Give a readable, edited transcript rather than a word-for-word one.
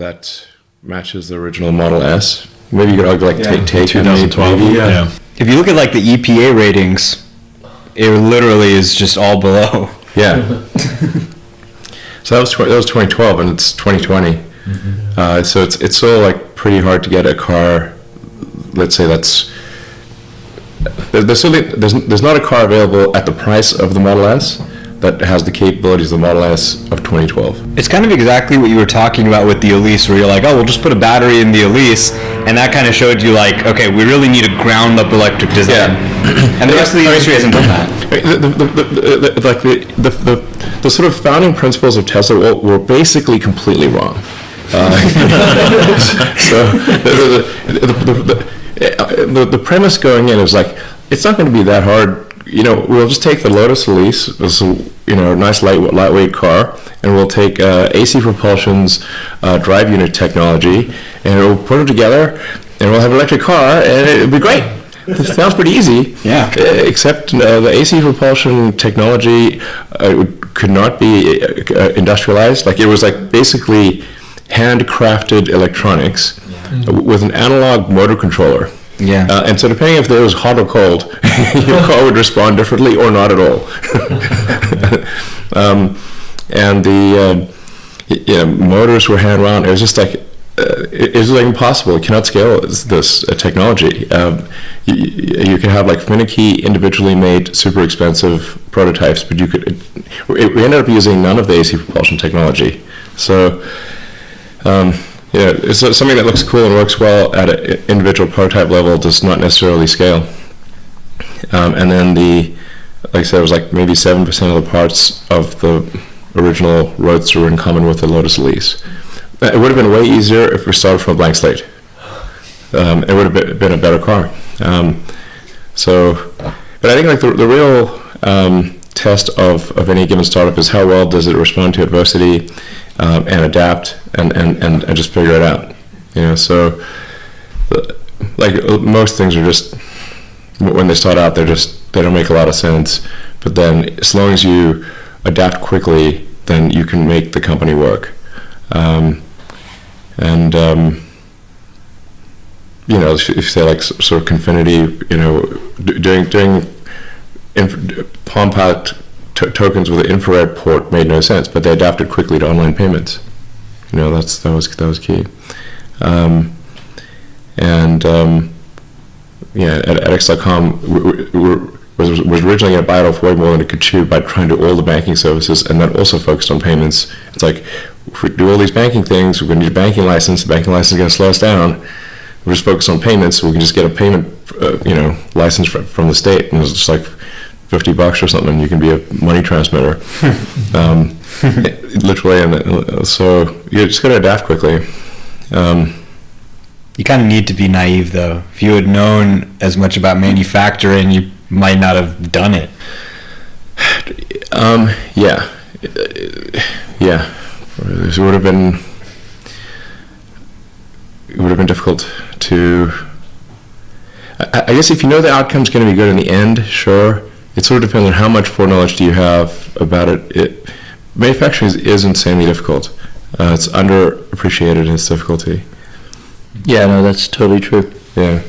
that matches the original Model S. Maybe you could argue take 2012. maybe. Yeah. If you look at like the EPA ratings, it literally is just all below. Yeah. So that was 2012, and it's 2020. Mm-hmm. So it's still like pretty hard to get a car. Let's say there's not a car available at the price of the Model S that has the capabilities of the Model S of 2012. It's kind of exactly what you were talking about with the Elise, where you're like, oh, we'll just put a battery in the Elise, and that kind of showed you like, okay, we really need a ground-up electric design. Yeah. And the rest of the industry hasn't done that. The sort of founding principles of Tesla were basically completely wrong. So the premise going in is like, it's not going to be that hard. We'll just take the Lotus Elise, this nice lightweight car, and we'll take AC Propulsion's drive unit technology, and we'll put them together, and we'll have an electric car, and it'll be great. It sounds pretty easy. Yeah. Except the AC Propulsion technology could not be industrialized. Like, it was like basically handcrafted electronics with an analog motor controller. Yeah. And so depending if there was hot or cold, your car would respond differently or not at all. And the motors were hand wound. It was just like it was like impossible. You cannot scale this technology. You can have like finicky, individually made, super expensive prototypes, but we ended up using none of the AC propulsion technology. So. It's something that looks cool and works well at an individual prototype level, does not necessarily scale. And then like I said, it was like maybe 7% of the parts of the original Roadster were in common with the Lotus Elise. It would have been way easier if we started from a blank slate. It would have been a better car. But I think like the real test of any given startup is how well does it respond to adversity and adapt and just figure it out. So like most things are just, when they start out, they don't make a lot of sense. But then as long as you adapt quickly, then you can make the company work. If you say like sort of Confinity, doing Palm Pilot tokens with an infrared port made no sense, but they adapted quickly to online payments. That was key. At X.com was originally going to buy it off way more than it could chew by trying to do all the banking services, and then also focused on payments. It's like, if we do all these banking things, we're going to need a banking license. The banking license is going to slow us down. We're just focused on payments, so we can just get a payment, license from the state, and it's just like $50 or something. You can be a money transmitter, literally. And so you just got to adapt quickly. You kind of need to be naive, though. If you had known as much about manufacturing, you might not have done it. Yeah. It would have been difficult to. I guess if you know the outcome's going to be good in the end, sure. It sort of depends on how much foreknowledge do you have about it. Manufacturing is insanely difficult. It's underappreciated in its difficulty. Yeah, no, that's totally true. Yeah.